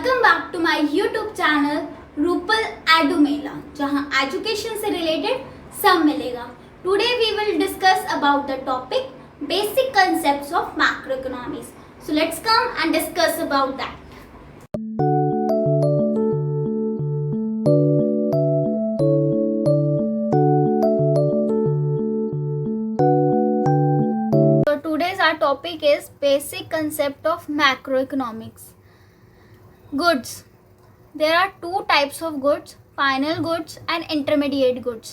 Welcome back to my YouTube channel Rupal Edu Mela, जहां education से related सब मिलेगा। Today we will discuss about the topic basic concepts of macroeconomics. So let's come and discuss about that. So today's our topic is basic concept of macroeconomics. Goods. There are two types of goods, final goods and intermediate goods.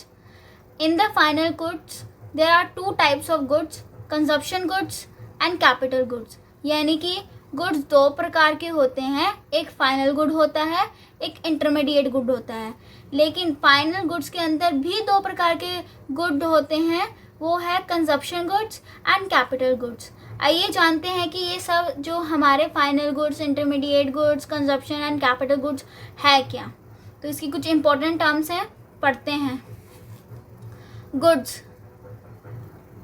In the final goods, there are two types of goods, consumption goods and capital goods. यानी कि goods दो प्रकार के होते हैं, एक final good होता है, एक इंटरमीडिएट गुड होता है। लेकिन फाइनल गुड्स के अंदर भी दो प्रकार के गुड होते हैं, वो है consumption goods and capital goods. आइए जानते हैं कि ये सब जो हमारे final goods, intermediate goods, consumption and capital goods है क्या। तो इसकी कुछ इंपॉर्टेंट टर्म्स हैं, पढ़ते हैं। गुड्स,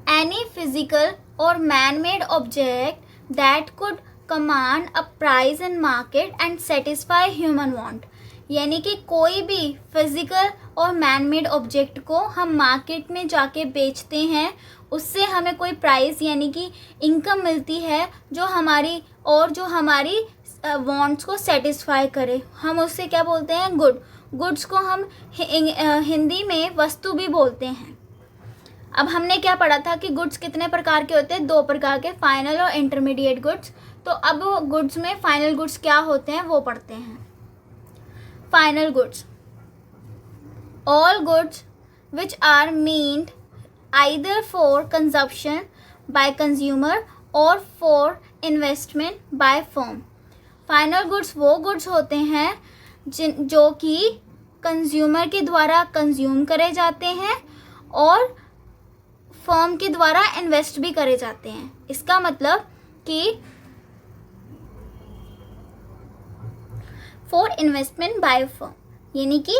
एनी फिजिकल और man made object that could command a price in market and satisfy human want. यानी कि कोई भी फिजिकल और मैन मेड ऑब्जेक्ट को हम मार्केट में जाके बेचते हैं, उससे हमें कोई प्राइस यानी कि इनकम मिलती है जो हमारी वांट्स को सेटिस्फाई करे। हम उससे क्या बोलते हैं, गुड्स को हम हिंदी में वस्तु भी बोलते हैं। अब हमने क्या पढ़ा था कि गुड्स कितने प्रकार के होते हैं, दो प्रकार के, फाइनल और इंटरमीडिएट गुड्स। तो अब गुड्स में फाइनल गुड्स क्या होते हैं वो पढ़ते हैं। Final goods, all goods which are meant either for consumption by consumer or for investment by firm। Final goods वो गुड्स होते हैं जो कि कंज्यूमर के द्वारा कंज्यूम करे जाते हैं और फर्म के द्वारा इन्वेस्ट भी करे जाते हैं। इसका मतलब कि फॉर इन्वेस्टमेंट बाय फर्म, यानी कि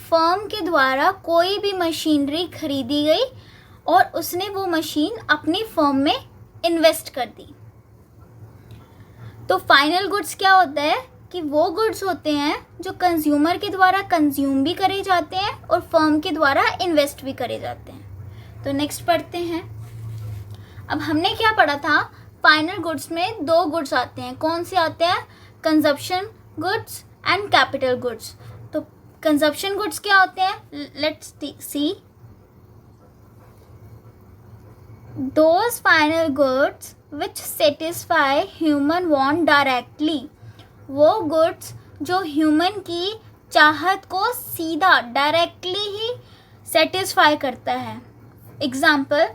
फर्म के द्वारा कोई भी मशीनरी खरीदी गई और उसने वो मशीन अपनी फर्म में इन्वेस्ट कर दी। तो फाइनल गुड्स क्या होता है कि वो गुड्स होते हैं जो कंज्यूमर के द्वारा कंज्यूम भी करे जाते हैं और फर्म के द्वारा इन्वेस्ट भी करे जाते हैं। तो नेक्स्ट पढ़ते हैं। अब हमने क्या पढ़ा था, फाइनल गुड्स में दो गुड्स आते हैं। कौन से आते हैं, consumption goods and capital goods. तो कंजप्शन गुड्स क्या होते हैं, let's see. Those final goods which satisfy human want directly. वो गुड्स जो ह्यूमन की चाहत को सीधा डायरेक्टली ही सेटिस्फाई करता है। Example,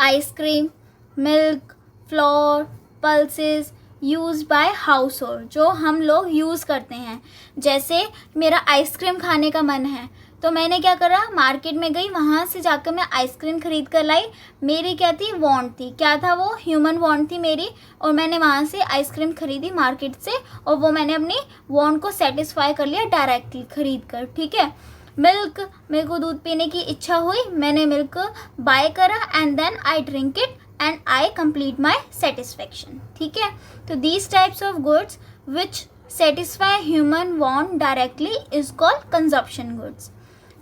ice cream, milk, floor, pulses use by house hold, जो हम लोग यूज़ करते हैं। जैसे मेरा आइसक्रीम खाने का मन है तो मैंने क्या करा, मार्केट में गई, वहाँ से जाकर मैं आइसक्रीम खरीद कर लाई। मेरी क्या थी, वांट थी, क्या था वो, ह्यूमन वांट थी मेरी, और मैंने वहाँ से आइसक्रीम खरीदी मार्केट से और वो मैंने अपनी वांट को सेटिस्फाई कर लिया डायरेक्टली खरीद कर। ठीक है। मिल्क, मेरे को दूध पीने की इच्छा हुई, मैंने मिल्क बाय करा and then I drink it and I complete my satisfaction। ठीक है। तो these types of goods which satisfy human want directly is called consumption goods।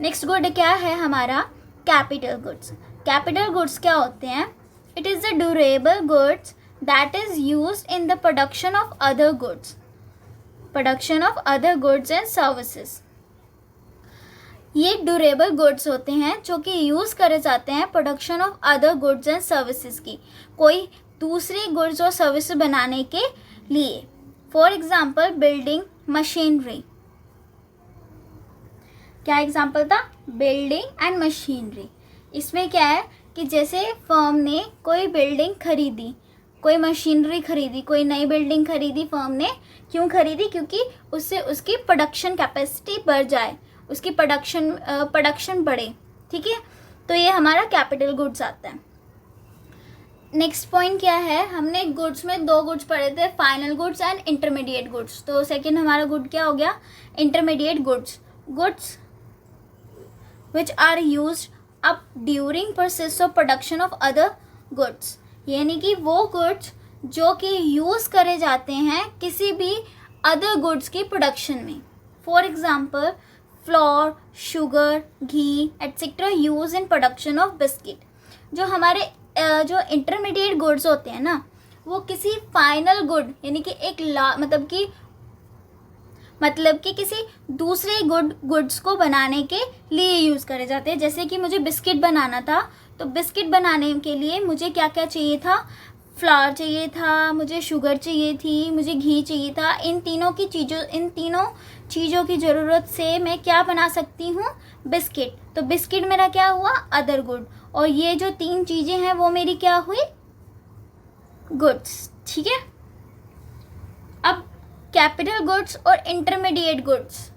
next good क्या है हमारा, capital goods। capital goods क्या होते हैं, it is the durable goods that is used in the production of other goods and services। ये durable goods होते हैं जो कि यूज़ करे जाते हैं production of other goods and services की, कोई दूसरी गुड्स और सर्विस बनाने के लिए। For example, building machinery. क्या एग्जांपल था, बिल्डिंग एंड मशीनरी। इसमें क्या है कि जैसे फर्म ने कोई बिल्डिंग खरीदी, कोई मशीनरी खरीदी, कोई नई बिल्डिंग खरीदी फर्म ने। क्यों खरीदी, क्योंकि उससे उसकी प्रोडक्शन कैपेसिटी बढ़ जाए, उसकी प्रोडक्शन बढ़े। ठीक है। तो ये हमारा कैपिटल गुड्स आता है। नेक्स्ट पॉइंट क्या है, हमने गुड्स में दो गुड्स पढ़े थे, final goods and intermediate goods. तो सेकंड हमारा गुड क्या हो गया, intermediate goods. Goods which are used up during process of production of other goods. यानी कि वो गुड्स जो कि यूज़ करे जाते हैं किसी भी अदर गुड्स की प्रोडक्शन में। For example floor, sugar, ghee etcetera use in production of biscuit. जो हमारे जो इंटरमीडिएट गुड्स होते हैं ना, वो किसी फाइनल गुड यानी कि एक मतलब कि किसी दूसरे गुड्स को बनाने के लिए यूज़ करे जाते हैं। जैसे कि मुझे बिस्किट बनाना था, तो बिस्किट बनाने के लिए मुझे क्या क्या चाहिए था, फ्लावर चाहिए था, मुझे शुगर चाहिए थी, मुझे घी चाहिए था। इन तीनों चीज़ों की ज़रूरत से मैं क्या बना सकती हूँ, बिस्किट। तो बिस्किट मेरा क्या हुआ, अदर गुड। और ये जो 3 चीज़ें हैं वो मेरी क्या हुई, गुड्स। ठीक है। अब कैपिटल गुड्स और इंटरमीडिएट गुड्स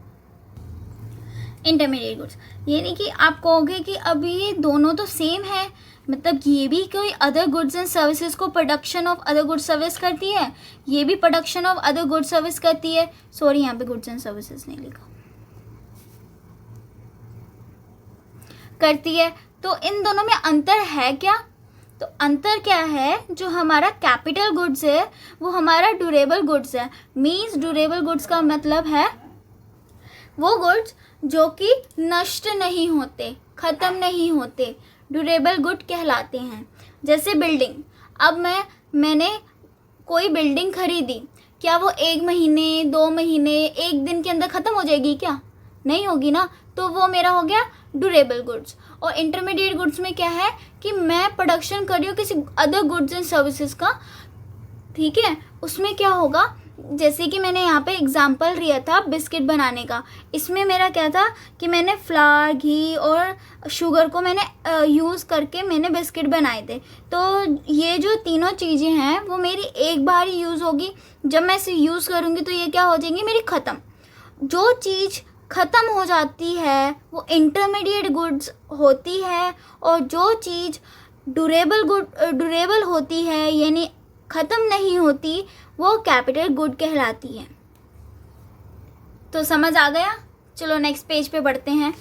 यानी कि आप कहोगे कि अभी ये दोनों तो सेम है, मतलब ये भी कोई अदर गुड्स एंड सर्विसेज को production of other goods service करती है, ये भी production of other goods service करती है। सॉरी, यहाँ पे गुड्स एंड सर्विसेज नहीं लिखा, करती है। तो इन दोनों में अंतर है क्या, तो अंतर क्या है, जो हमारा कैपिटल गुड्स है वो हमारा ड्यूरेबल गुड्स है। मीन्स ड्यूरेबल गुड्स का मतलब है वो गुड्स जो कि नष्ट नहीं होते, ख़त्म नहीं होते, ड्यूरेबल गुड कहलाते हैं। जैसे बिल्डिंग, अब मैंने कोई बिल्डिंग खरीदी, क्या वो 1 महीने, 2 महीने, 1 दिन के अंदर ख़त्म हो जाएगी क्या, नहीं होगी ना, तो वो मेरा हो गया ड्यूरेबल गुड्स। और इंटरमीडिएट गुड्स में क्या है कि मैं प्रोडक्शन कर रही हूँ किसी अदर गुड्स एंड सर्विसेज का, ठीक है। उसमें क्या होगा, जैसे कि मैंने यहाँ पे एग्जांपल लिया था बिस्किट बनाने का, इसमें मेरा क्या था कि मैंने फ्लावर, घी और शुगर को मैंने यूज़ करके मैंने बिस्किट बनाए थे। तो ये जो तीनों चीज़ें हैं वो मेरी एक बार ही यूज़ होगी, जब मैं इसे यूज़ करूँगी तो ये क्या हो जाएंगी, मेरी ख़त्म। जो चीज़ ख़त्म हो जाती है वो इंटरमीडिएट गुड्स होती है, और जो चीज़ ड्यूरेबल होती है यानी ख़त्म नहीं होती, वो कैपिटल गुड कहलाती है। तो समझ आ गया। चलो नेक्स्ट पेज पे बढ़ते हैं।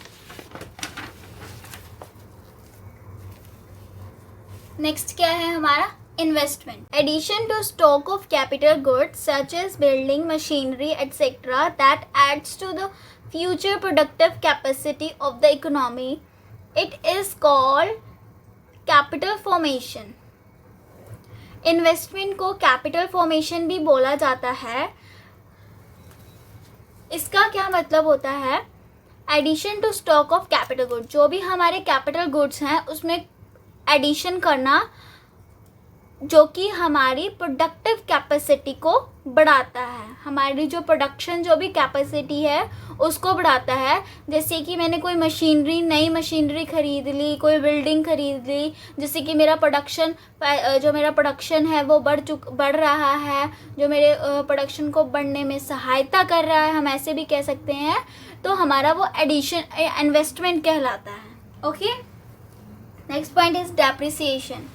नेक्स्ट क्या है हमारा, investment. Addition to stock of capital goods such as building, machinery etcetera that adds to the future productive capacity of the economy. It is called capital formation. Investment को capital formation भी बोला जाता है। इसका क्या मतलब होता है, addition to stock of capital goods, जो भी हमारे कैपिटल गुड्स हैं उसमें एडिशन करना, जो कि हमारी प्रोडक्टिव कैपेसिटी को बढ़ाता है, हमारी जो प्रोडक्शन जो भी कैपेसिटी है उसको बढ़ाता है। जैसे कि मैंने कोई नई मशीनरी खरीद ली, कोई बिल्डिंग खरीद ली, जिससे कि मेरा प्रोडक्शन है वो बढ़ रहा है, जो मेरे प्रोडक्शन को बढ़ने में सहायता कर रहा है, हम ऐसे भी कह सकते हैं। तो हमारा वो इन्वेस्टमेंट कहलाता है। Okay, next point is depreciation.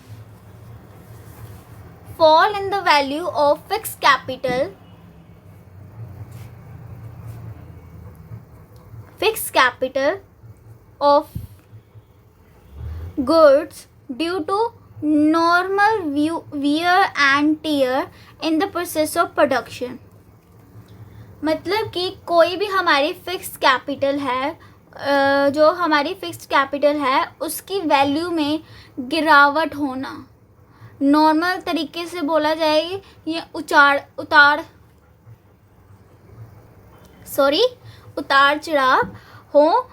Fall in the value of fixed capital of goods due to normal wear and tear in the process of production। मतलब कि कोई भी हमारी फिक्स्ड कैपिटल है, जो हमारी फिक्स्ड कैपिटल है उसकी वैल्यू में गिरावट होना, नॉर्मल तरीके से बोला जाए ये उतार चढ़ाव हो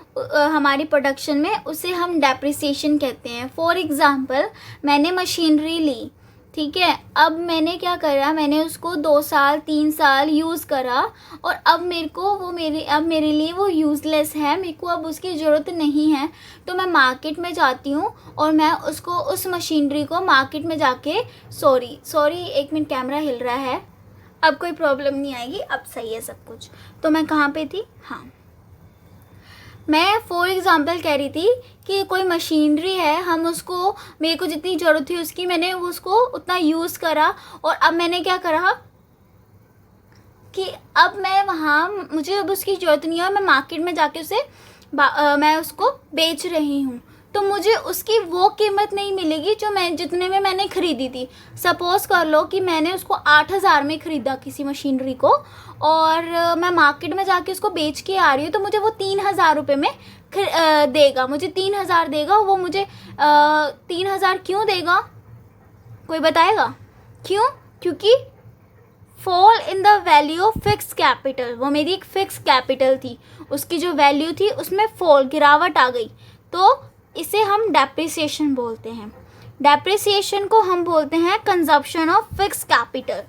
हमारी प्रोडक्शन में, उसे हम डेप्रिसिएशन कहते हैं। फॉर एग्जांपल, मैंने मशीनरी ली, ठीक है, अब मैंने क्या करा, मैंने उसको 2 साल 3 साल यूज़ करा, और अब मेरे लिए वो यूज़लेस है, मेरे को अब उसकी ज़रूरत नहीं है। तो मैं मार्केट में जाती हूँ और मैं उस मशीनरी को मार्केट में जाके सॉरी 1 मिनट, कैमरा हिल रहा है, अब कोई प्रॉब्लम नहीं आएगी, अब सही है सब कुछ। तो मैं कहाँ पे थी, हाँ, मैं फॉर एग्ज़ाम्पल कह रही थी कि कोई मशीनरी है, हम उसको, मेरे को जितनी ज़रूरत थी उसकी, मैंने उसको उतना यूज़ करा, और अब मैंने क्या करा कि अब मैं मुझे अब उसकी ज़रूरत नहीं है, मैं मार्केट में जाके मैं उसको बेच रही हूँ। तो मुझे उसकी वो कीमत नहीं मिलेगी जो मैं जितने में मैंने ख़रीदी थी। सपोज़ कर लो कि मैंने उसको 8,000 में ख़रीदा किसी मशीनरी को, और मैं मार्केट में जाके उसको बेच के आ रही हूँ, तो मुझे वो 3,000 रुपये में देगा, मुझे 3,000 देगा। वो मुझे 3,000 क्यों देगा, कोई बताएगा क्यों? क्योंकि fall in the value of fix capital, वो मेरी एक फिक्स कैपिटल थी, उसकी जो वैल्यू थी उसमें फॉल, गिरावट आ गई, तो इसे हम डेप्रिसिएशन बोलते हैं। डेप्रिसिएशन को हम बोलते हैं consumption of fix capital.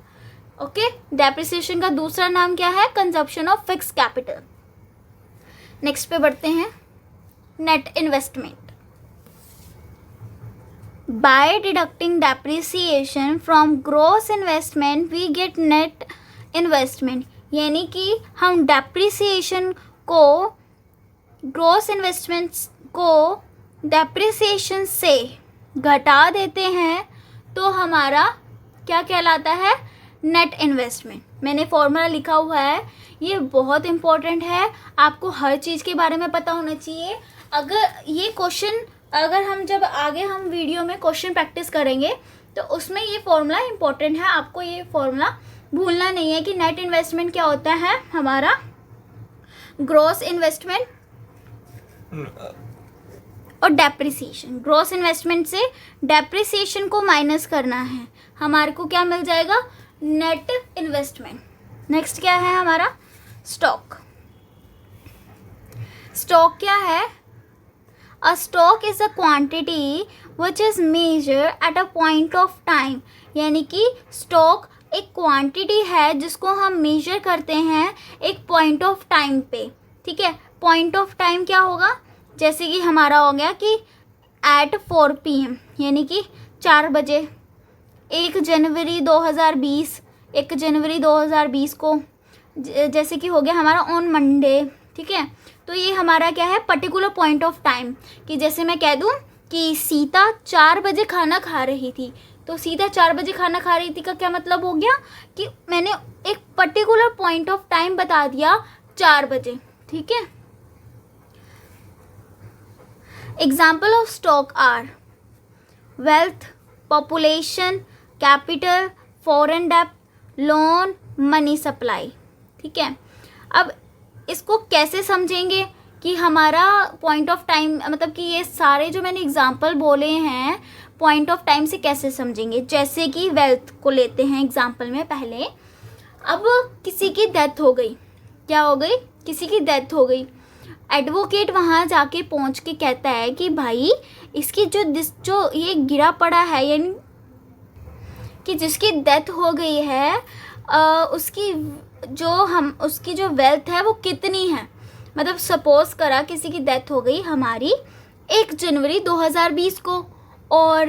Okay, depreciation का दूसरा नाम क्या है? Consumption of fix capital. Next पे बढ़ते हैं, net investment. By deducting depreciation from gross investment we get net investment, यानी कि हम depreciation को, gross investments को depreciation से घटा देते हैं तो हमारा क्या कहलाता है? Net investment. मैंने फॉर्मूला लिखा हुआ है, ये बहुत इम्पोर्टेंट है, आपको हर चीज़ के बारे में पता होना चाहिए। अगर ये क्वेश्चन, अगर हम जब आगे हम वीडियो में क्वेश्चन प्रैक्टिस करेंगे तो उसमें ये फॉर्मूला इम्पोर्टेंट है, आपको ये फॉर्मूला भूलना नहीं है कि नेट इन्वेस्टमेंट क्या होता है हमारा, ग्रॉस इन्वेस्टमेंट और डेप्रिसिएशन। ग्रॉस इन्वेस्टमेंट से डेप्रिसिएशन को माइनस करना है, हमारे को क्या मिल जाएगा? Net investment. नेक्स्ट क्या है हमारा? स्टॉक। स्टॉक क्या है? A stock is a quantity which is measured at a point of time, यानी कि स्टॉक एक क्वांटिटी है जिसको हम मेजर करते हैं एक पॉइंट ऑफ टाइम पे। ठीक है, पॉइंट ऑफ टाइम क्या होगा? जैसे कि हमारा हो गया कि at 4 PM, यानी कि 4 बजे, 1 जनवरी 2020 को, जैसे कि हो गया हमारा ऑन मंडे। ठीक है, तो ये हमारा क्या है? पर्टिकुलर पॉइंट ऑफ टाइम, कि जैसे मैं कह दूं कि सीता 4 बजे खाना खा रही थी, तो सीता 4 बजे खाना खा रही थी का क्या मतलब हो गया कि मैंने एक पर्टिकुलर पॉइंट ऑफ टाइम बता दिया, 4 बजे। ठीक है, example of stock are wealth, population, capital, foreign डेब्ट, लोन, मनी सप्लाई। ठीक है, अब इसको कैसे समझेंगे कि हमारा पॉइंट ऑफ टाइम, मतलब कि ये सारे जो मैंने एग्जांपल बोले हैं पॉइंट ऑफ टाइम से कैसे समझेंगे? जैसे कि वेल्थ को लेते हैं एग्जांपल में पहले। अब किसी की डेथ हो गई, क्या हो गई? किसी की डेथ हो गई। एडवोकेट वहाँ जाके पहुँच के कहता है कि भाई इसकी जो ये गिरा पड़ा है, यानी कि जिसकी डेथ हो गई है उसकी जो वेल्थ है वो कितनी है। मतलब सपोज करा किसी की डेथ हो गई हमारी 1 जनवरी 2020 को, और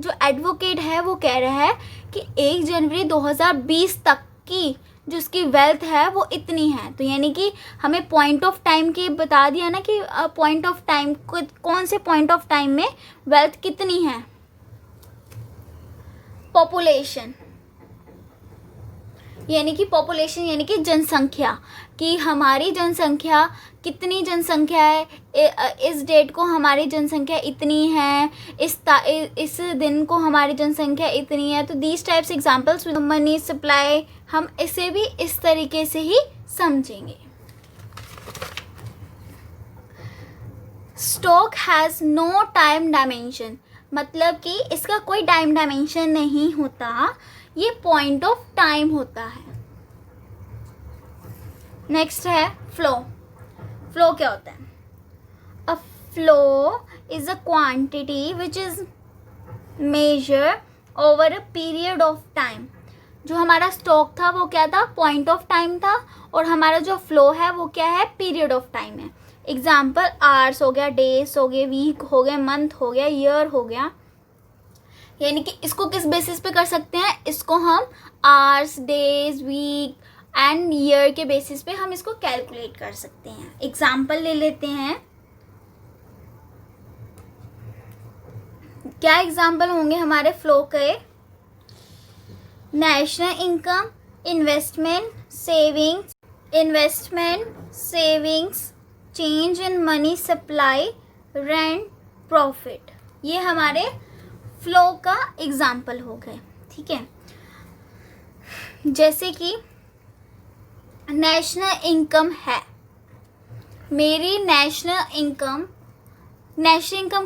जो एडवोकेट है वो कह रहा है कि 1 जनवरी 2020 तक की जो उसकी वेल्थ है वो इतनी है। तो यानी कि हमें पॉइंट ऑफ टाइम की बता दिया ना कि पॉइंट ऑफ टाइम कौन से पॉइंट ऑफ टाइम में वेल्थ कितनी है। पॉपुलेशन यानी कि जनसंख्या, कि हमारी जनसंख्या कितनी जनसंख्या है, इस डेट को हमारी जनसंख्या इतनी है, इस दिन को हमारी जनसंख्या इतनी है। तो these types examples. Money supply, हम इसे भी इस तरीके से ही समझेंगे। Stock has no time dimension, मतलब कि इसका कोई टाइम डायमेंशन नहीं होता, ये पॉइंट ऑफ टाइम होता है। नेक्स्ट है फ्लो। फ्लो क्या होता है? A flow is a quantity which is measure over a period of time. जो हमारा स्टॉक था वो क्या था? पॉइंट ऑफ टाइम था, और हमारा जो फ्लो है वो क्या है? पीरियड ऑफ टाइम है। एग्जाम्पल आवर्स हो गया, डेज हो गए, वीक हो गए, मंथ हो गया, ईयर हो गया। यानी कि इसको किस बेसिस पे कर सकते हैं? इसको हम hours, days, week and year के बेसिस पे हम इसको कैलकुलेट कर सकते हैं। एग्जाम्पल ले लेते हैं। क्या एग्जाम्पल होंगे हमारे फ्लो के? National income, investment savings, change in money supply, rent, profit. ये हमारे फ्लो का एग्जाम्पल हो गए, ठीक है। जैसे कि नेशनल इनकम है, मेरी नेशनल इनकम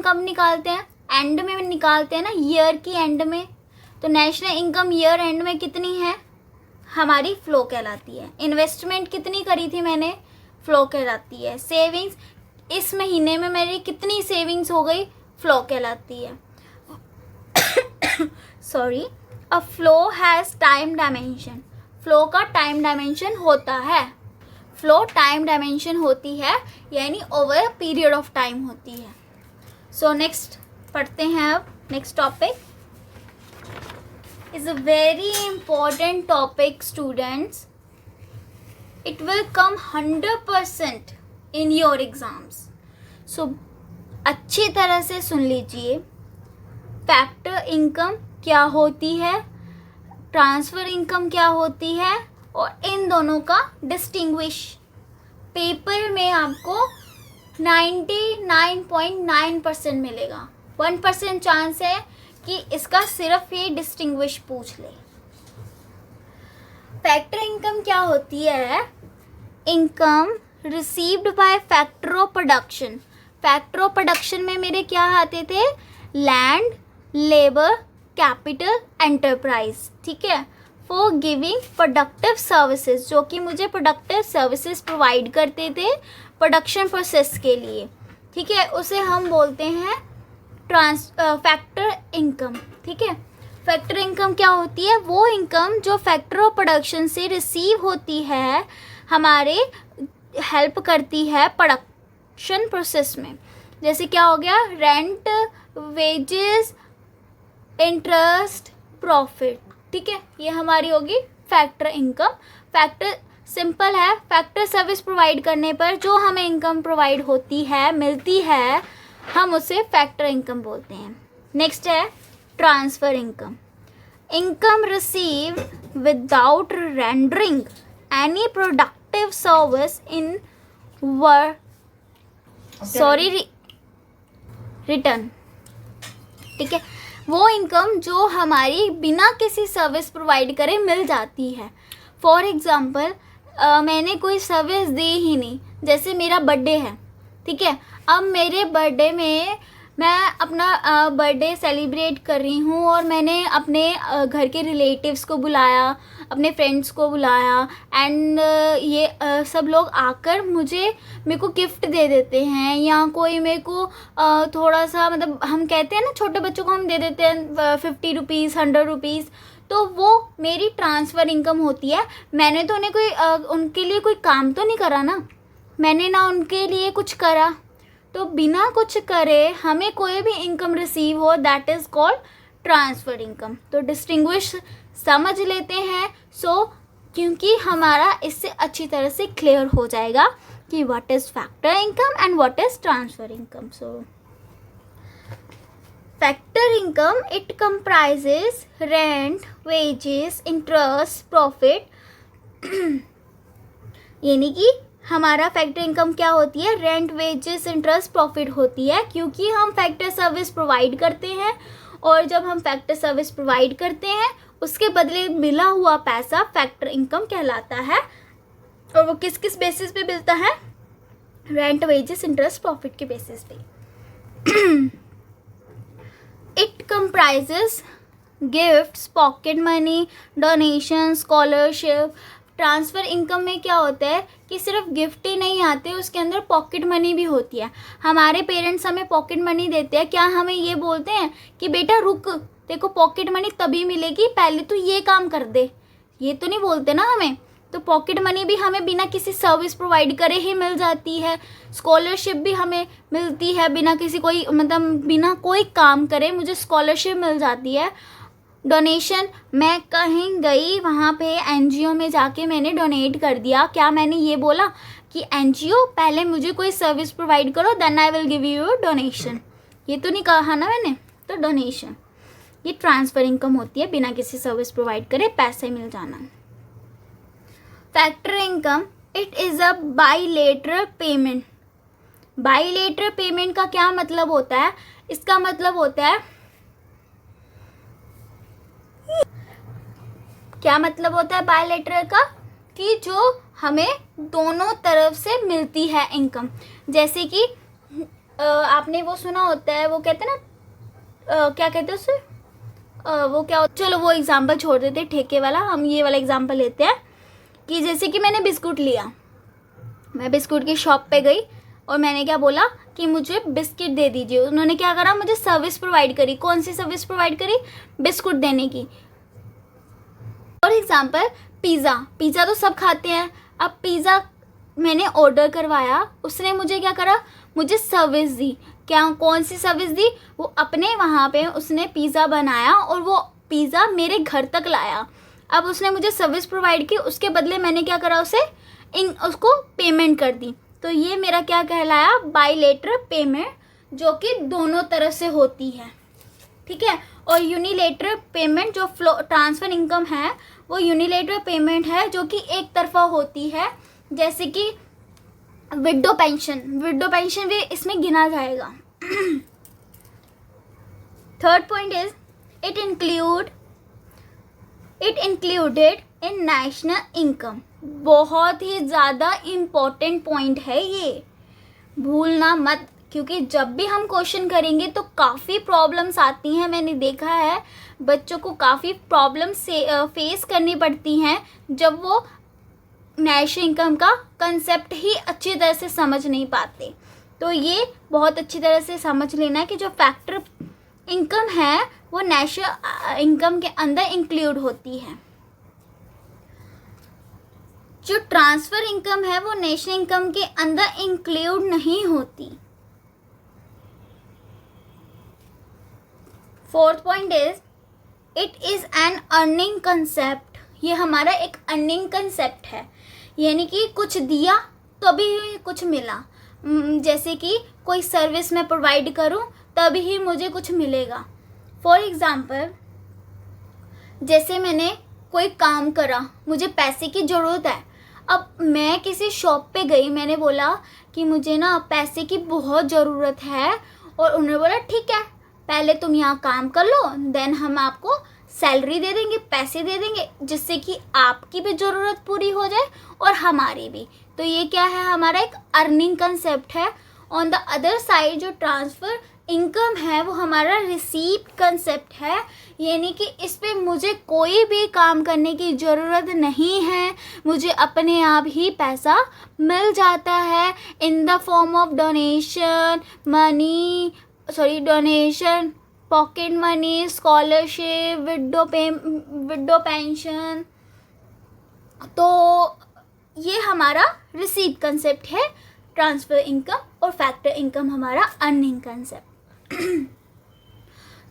कब निकालते हैं? एंड में निकालते हैं ना, ईयर की एंड में। तो नेशनल इनकम ईयर एंड में कितनी है? हमारी फ्लो कहलाती है। इन्वेस्टमेंट कितनी करी थी मैंने? फ्लो कहलाती है। सेविंग्स, इस महीने में मेरी कितनी सेविंग्स हो गई? फ्लो कहलाती है। Sorry, a flow has time dimension. Flow का टाइम डायमेंशन होता है। फ्लो टाइम डायमेंशन होती है, यानी over a period of time होती है। सो नेक्स्ट पढ़ते हैं अब। Next topic is a very important topic, students. It will come 100% in your exams. So अच्छी तरह से सुन लीजिए। फैक्टर इनकम क्या होती है, ट्रांसफ़र इनकम क्या होती है, और इन दोनों का डिस्टिंग्विश। पेपर में आपको 99.9% मिलेगा। 1% चांस है कि इसका सिर्फ ये डिस्टिंग्विश पूछ ले। फैक्टर इनकम क्या होती है? Income received by factor of production. Factor of production में मेरे क्या आते थे? लैंड, लेबर, कैपिटल, एंटरप्राइज, ठीक है। फॉर गिविंग प्रोडक्टिव सर्विसेज, जो कि मुझे प्रोडक्टिव सर्विसेज प्रोवाइड करते थे प्रोडक्शन प्रोसेस के लिए, ठीक है। उसे हम बोलते हैं फैक्टर इनकम, ठीक है। फैक्टर इनकम क्या होती है? वो इनकम जो फैक्टर ऑफ प्रोडक्शन से रिसीव होती है, हमारे हेल्प करती है प्रोडक्शन प्रोसेस में। जैसे क्या हो गया? रेंट, वेजेस, इंटरेस्ट, प्रॉफिट, ठीक है। ये हमारी होगी फैक्टर इनकम। फैक्टर सिंपल है, फैक्टर सर्विस प्रोवाइड करने पर जो हमें इनकम प्रोवाइड होती है, मिलती है, हम उसे फैक्टर इनकम बोलते हैं। नेक्स्ट है transfer income. Income receive without rendering any productive service in return, ठीक है। वो इनकम जो हमारी बिना किसी सर्विस प्रोवाइड करे मिल जाती है। फॉर एग्ज़ाम्पल, मैंने कोई सर्विस दी ही नहीं, जैसे मेरा बर्थडे है, ठीक है। अब मेरे बर्थडे में मैं अपना बर्थडे सेलिब्रेट कर रही हूँ और मैंने अपने घर के रिलेटिव्स को बुलाया, अपने फ्रेंड्स को बुलाया, एंड ये सब लोग आकर मेरे को गिफ्ट दे देते हैं, या कोई मेरे को थोड़ा सा, मतलब हम कहते हैं ना, छोटे बच्चों को हम दे देते हैं 50 रुपीज़, 100 रुपीज़, तो वो मेरी ट्रांसफ़र इनकम होती है। मैंने तो उन्हें उनके लिए कोई काम तो नहीं करा ना, मैंने ना उनके लिए कुछ करा। तो बिना कुछ करे हमें कोई भी इनकम रिसीव हो, that is called transfer income. तो डिस्टिंग्विश समझ लेते हैं, क्योंकि हमारा इससे अच्छी तरह से क्लियर हो जाएगा कि what is factor income and what is transfer income. So factor income, it comprises rent, wages, interest, profit. यानी कि हमारा फैक्टर इनकम क्या होती है? रेंट, वेजेस, इंटरेस्ट, प्रॉफिट होती है, क्योंकि हम फैक्टर सर्विस प्रोवाइड करते हैं, और जब हम फैक्टर सर्विस प्रोवाइड करते हैं उसके बदले मिला हुआ पैसा फैक्टर इनकम कहलाता है। और वो किस किस बेसिस पे मिलता है? रेंट, वेजेस, इंटरेस्ट, प्रॉफिट के बेसिस पे। It comprises gifts, pocket money, donation, scholarship. Transfer income में क्या होता है कि सिर्फ गिफ्ट ही नहीं आते, उसके अंदर पॉकेट मनी भी होती है। हमारे पेरेंट्स हमें पॉकेट मनी देते हैं, क्या हमें ये बोलते हैं कि बेटा रुक, देखो पॉकेट मनी तभी मिलेगी, पहले तो ये काम कर दे, ये तो नहीं बोलते ना हमें। तो पॉकेट मनी भी हमें बिना किसी सर्विस प्रोवाइड करे ही मिल जाती है। स्कॉलरशिप भी हमें मिलती है बिना बिना कोई काम करे मुझे स्कॉलरशिप मिल जाती है। डोनेशन, मैं कहीं गई, वहाँ पे एनजीओ में जाके मैंने डोनेट कर दिया। क्या मैंने ये बोला कि एनजीओ पहले मुझे कोई सर्विस प्रोवाइड करो, then I will give you donation? ये तो नहीं कहा ना मैंने। तो डोनेशन, ये ट्रांसफ़र इनकम होती है, बिना किसी सर्विस प्रोवाइड करे पैसे मिल जाना। Factor income, it is a bilateral payment bilateral payment का क्या मतलब होता है? इसका मतलब होता है, क्या मतलब होता है बाइलेटरल का? कि जो हमें दोनों तरफ से मिलती है इनकम। जैसे कि आपने वो सुना होता है, वो कहते हैं ना, क्या कहते हैं उसे, वो क्या, चलो वो एग्जांपल छोड़ देते हैं ठेके वाला, हम ये वाला एग्जांपल लेते हैं कि जैसे कि मैंने बिस्कुट लिया, मैं बिस्कुट की शॉप पे गई और मैंने क्या बोला कि मुझे बिस्किट दे दीजिए। उन्होंने क्या करा, मुझे सर्विस प्रोवाइड करी। कौन सी सर्विस प्रोवाइड करी? बिस्कुट देने की। फॉर एग्जाम्पल पिज़्ज़ा तो सब खाते हैं। अब पिज़्ज़ा मैंने ऑर्डर करवाया, उसने मुझे क्या करा, मुझे सर्विस दी। क्या, कौन सी सर्विस दी? वो अपने वहाँ पे उसने पिज़्ज़ा बनाया और वो पिज़्ज़ा मेरे घर तक लाया। अब उसने मुझे सर्विस प्रोवाइड की, उसके बदले मैंने क्या करा, उसको पेमेंट कर दी। तो ये मेरा क्या कहलाया, बाइलेटरल पेमेंट, जो कि दोनों तरफ से होती है, ठीक है। और यूनिलेटरल पेमेंट जो ट्रांसफर इनकम है, वो यूनिलेटरल पेमेंट है जो कि एक तरफा होती है। जैसे कि विडो पेंशन भी इसमें गिना जाएगा। Third point is it included in national income. बहुत ही ज़्यादा इम्पोर्टेंट पॉइंट है ये, भूलना मत, क्योंकि जब भी हम क्वेश्चन करेंगे तो काफ़ी प्रॉब्लम्स आती हैं। मैंने देखा है बच्चों को काफ़ी प्रॉब्लम से फेस करनी पड़ती हैं जब वो नेशनल इनकम का कंसेप्ट ही अच्छी तरह से समझ नहीं पाते। तो ये बहुत अच्छी तरह से समझ लेना है कि जो फैक्टर इनकम है वो नेशनल इनकम के अंदर इंक्लूड होती है। जो ट्रांसफ़र इनकम है वो नेशनल इनकम के अंदर इंक्लूड नहीं होती। Fourth point is it is an earning concept. ये हमारा एक अर्निंग कंसेप्ट है, यानी कि कुछ दिया तभी कुछ मिला। जैसे कि कोई सर्विस मैं प्रोवाइड करूं तभी ही मुझे कुछ मिलेगा। फॉर एग्ज़ाम्पल, जैसे मैंने कोई काम करा, मुझे पैसे की ज़रूरत है। अब मैं किसी शॉप पे गई, मैंने बोला कि मुझे ना पैसे की बहुत ज़रूरत है, और उन्होंने बोला ठीक है, पहले तुम यहाँ काम कर लो, देन हम आपको सैलरी दे देंगे, पैसे दे देंगे, जिससे कि आपकी भी ज़रूरत पूरी हो जाए और हमारी भी। तो ये क्या है, हमारा एक अर्निंग कंसेप्ट है। ऑन द अदर साइड जो ट्रांसफ़र इनकम है वो हमारा रिसीप्ट कंसेप्ट है, यानी कि इस पे मुझे कोई भी काम करने की ज़रूरत नहीं है, मुझे अपने आप ही पैसा मिल जाता है in the form of donation, pocket money, scholarship, window pension. तो ये हमारा रिसीप्ट कंसेप्ट है ट्रांसफ़र इनकम, और फैक्टर इनकम हमारा अर्निंग कंसेप्ट।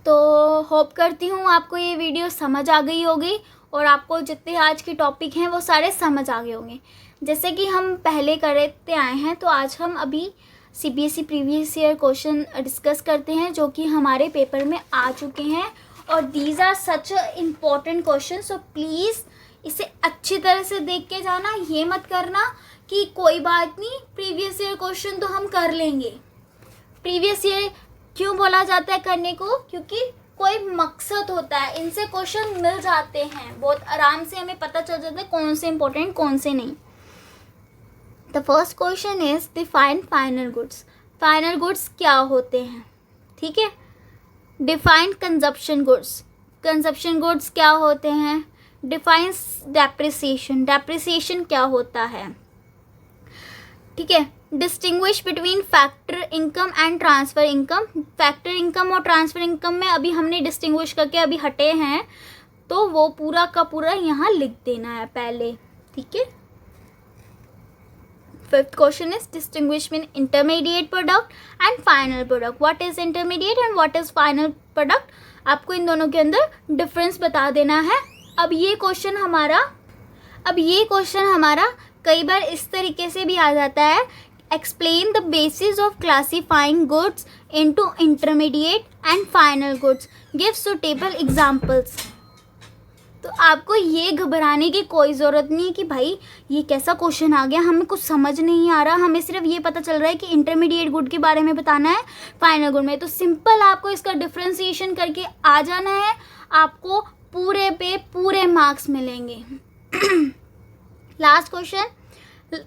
तो होप करती हूँ आपको ये वीडियो समझ आ गई होगी और आपको जितने आज के टॉपिक हैं वो सारे समझ आ गए होंगे। जैसे कि हम पहले करते आए हैं, तो आज हम अभी CBSE previous year question discuss करते हैं जो कि हमारे पेपर में आ चुके हैं, और these are such important question. So please इसे अच्छी तरह से देख के जाना, ये मत करना कि कोई बात नहीं प्रीवियस ईयर क्वेश्चन तो हम कर लेंगे। प्रीवियस ईयर क्यों बोला जाता है करने को? क्योंकि कोई मकसद होता है, इनसे क्वेश्चन मिल जाते हैं, बहुत आराम से हमें पता चल जाता है कौन से इम्पोर्टेंट कौन से नहीं। The first question is define final goods. Final goods क्या होते हैं, ठीक है। Define consumption goods. Consumption goods क्या होते हैं। Defines depreciation. डेप्रिसिएशन क्या होता है, ठीक है। Distinguish between factor income and transfer income. Factor income और ट्रांसफ़र इनकम में अभी हमने डिस्टिंग्विश करके अभी हटे हैं, तो वो पूरा का पूरा यहाँ लिख देना है पहले, ठीक है। Fifth question is distinguish between intermediate product and final product. What is intermediate and what is final product, आपको इन दोनों के अंदर डिफरेंस बता देना है। अब ये क्वेश्चन हमारा कई बार इस तरीके से भी आ जाता है, explain the basis of classifying goods into intermediate and final goods, give suitable examples. तो आपको ये घबराने की कोई ज़रूरत नहीं है कि भाई ये कैसा क्वेश्चन आ गया, हमें कुछ समझ नहीं आ रहा, हमें सिर्फ ये पता चल रहा है कि इंटरमीडिएट गुड के बारे में बताना है फाइनल गुड में। तो सिंपल आपको इसका डिफ्रेंसिएशन करके आ जाना है, आपको पूरे पे पूरे मार्क्स मिलेंगे। Last question,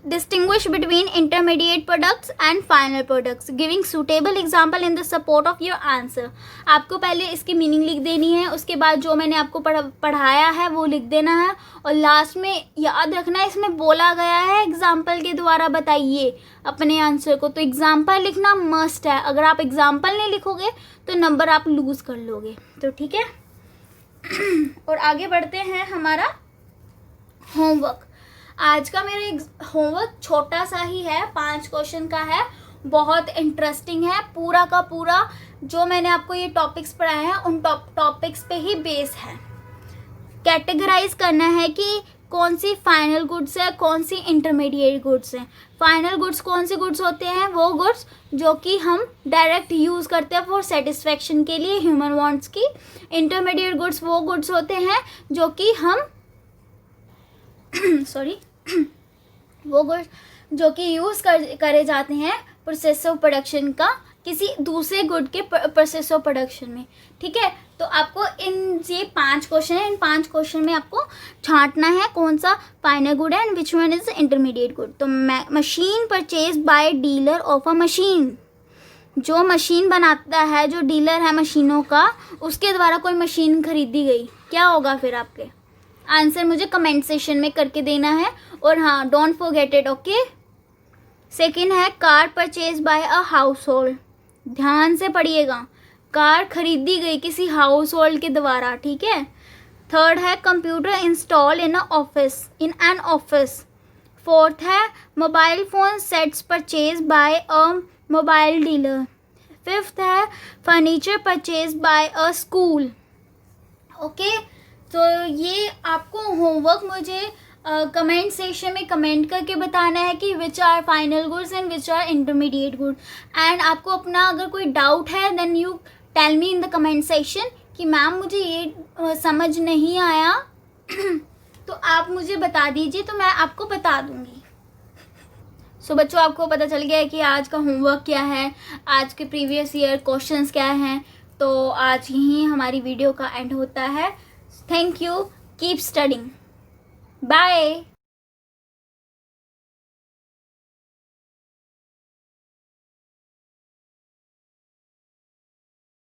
distinguish between intermediate products and final products giving suitable example in the support of your answer। आपको पहले इसकी मीनिंग लिख देनी है, उसके बाद जो मैंने आपको पढ़ाया है वो लिख देना है, और लास्ट में याद रखना है इसमें बोला गया है एग्जाम्पल के द्वारा बताइए अपने आंसर को। तो एग्जाम्पल लिखना मस्ट है, अगर आप एग्जाम्पल नहीं लिखोगे तो नंबर आप लूज़ कर लोगे। तो ठीक है, और आगे बढ़ते हैं हमारा होमवर्क। आज का मेरा होमवर्क छोटा सा ही है, 5 क्वेश्चन का है, बहुत इंटरेस्टिंग है, पूरा का पूरा जो मैंने आपको ये टॉपिक्स पढ़ाए हैं उन टॉपिक्स पे ही बेस है। कैटेगराइज करना है कि कौन सी फाइनल गुड्स है, कौन सी इंटरमीडिएट गुड्स हैं। फाइनल गुड्स कौन से गुड्स होते हैं, वो गुड्स जो कि हम डायरेक्ट यूज़ करते हैं फॉर सेटिस्फेक्शन के लिए ह्यूमन वांट्स की। इंटरमीडिएट गुड्स वो गुड्स होते हैं जो कि हम वो गुड्स जो कि यूज़ करे जाते हैं प्रोसेस ऑफ प्रोडक्शन का किसी दूसरे गुड के प्रोसेस ऑफ प्रोडक्शन में। ठीक है, तो आपको ये 5 क्वेश्चन है, इन 5 क्वेश्चन में आपको छांटना है कौन सा फाइनल गुड है and which one is intermediate good. तो machine purchase by dealer of a machine, जो मशीन बनाता है, जो डीलर है मशीनों का, उसके द्वारा कोई मशीन खरीदी गई, क्या होगा फिर आपके आंसर मुझे कमेंट सेशन में करके देना है। और हाँ, don't forget it, okay. Second है car purchase by a household, ध्यान से पढ़िएगा, कार खरीदी गई किसी हाउस होल्ड के द्वारा। ठीक है। थर्ड है computer install in an office. Fourth है mobile phone sets purchase by a mobile dealer. Fifth है furniture purchase by a school. Okay, तो ये आपको होमवर्क मुझे कमेंट सेक्शन में कमेंट करके बताना है कि which are final goods and which are intermediate good. And आपको अपना अगर कोई डाउट है then you tell me in the comment section कि मैम मुझे ये समझ नहीं आया तो आप मुझे बता दीजिए, तो मैं आपको बता दूंगी। सो बच्चों, आपको पता चल गया है कि आज का होमवर्क क्या है, आज के प्रीवियस ईयर क्वेश्चंस क्या हैं। तो आज यहीं हमारी वीडियो का एंड होता है। Thank you, keep studying, bye.